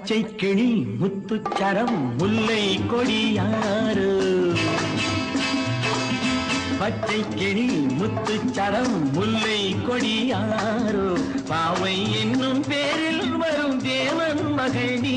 பச்சை கிளி முத்துச்சரம் முல்லை கொடியாறு பச்சை கிளி முத்துச்சரம் முல்லை கொடியாறு பாவை என்னும் பேரில் வரும் தேவன் மகள் நீ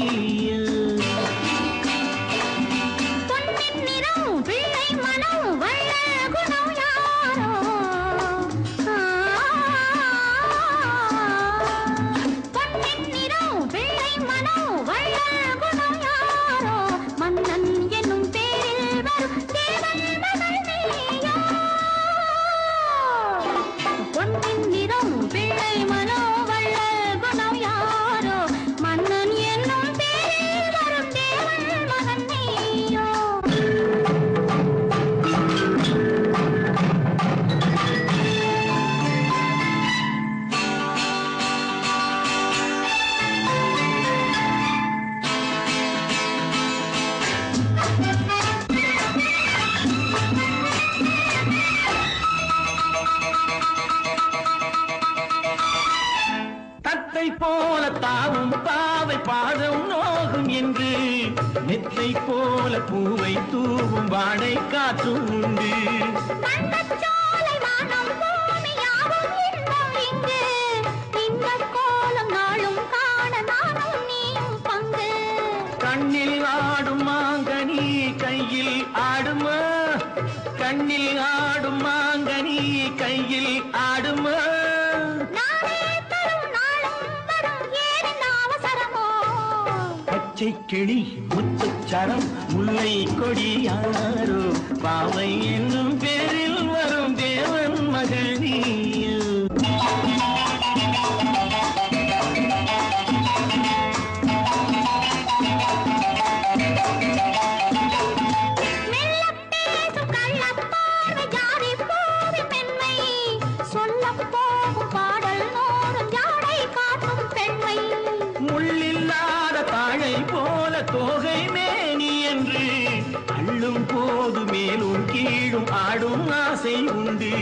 போல தாவும் பாவை பாதம் நோகும் என்று நெத்தை போல பூவை தூவும் வாடை காற்றும் உண்டு கண்ணில் ஆடும் மாங்கனி கையில் ஆடுமா கண்ணில் ஆடும் மாங்கனி கையில் ஆடுமா பச்சை கிளி முத்துச்சரம் முல்லை கொடியாரோ பாவை என்னும் பேரில் வரும் தேவன் மகள் நீ போல தோகை மேனி என்று அள்ளும் போது மேலும் கீழும் ஆடும் ஆசை உண்டு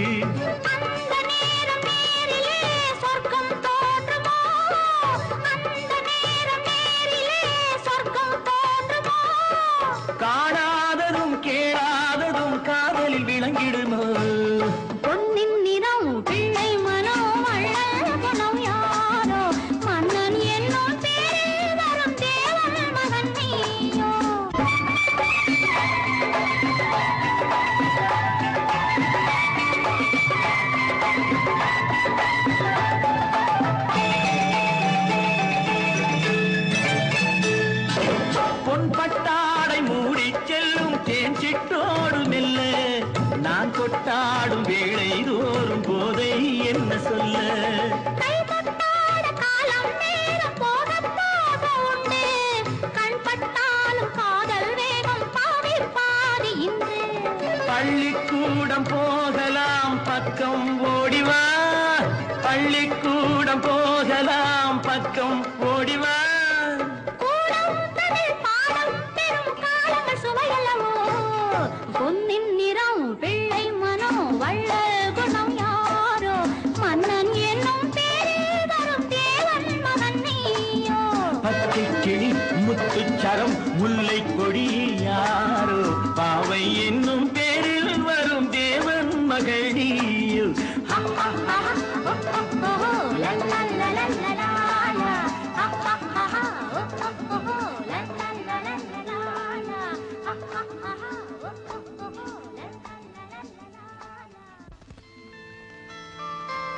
காணாததும் கேளாததும் காதலில் விளங்கிடுமோ பொன்னின் நிறம் பிள்ளை மனோ வள்ளல் குணம் யாரோ மன்னன் என்னும் பேரில் வரும் தேவன் மகன் நீயோ பொன் பட்டாடை மூடி செல்லும் தேன் சிட்டோடு மெல்ல நான் கொட்டாடும் வேளை தோறும் போதை என்ன சொல்ல பள்ளிக்கூடம் போகலாம் பக்கம் ஓடிவா பள்ளிக்கூடம் போகலாம் பக்கம் ஓடிவா பொன்னின் நிறம் பிள்ளை மனோ வள்ளல் குணம் யாரோ மன்னன் என்னும் பேரில் வரும் தேவன் மகன் நீயோ பச்சை கிளி முத்துச்சரம் முல்லை கொடி யாரோ பாவை என்னும் பேரில் வரும் தேவன் மகள் நீயோ la la la la la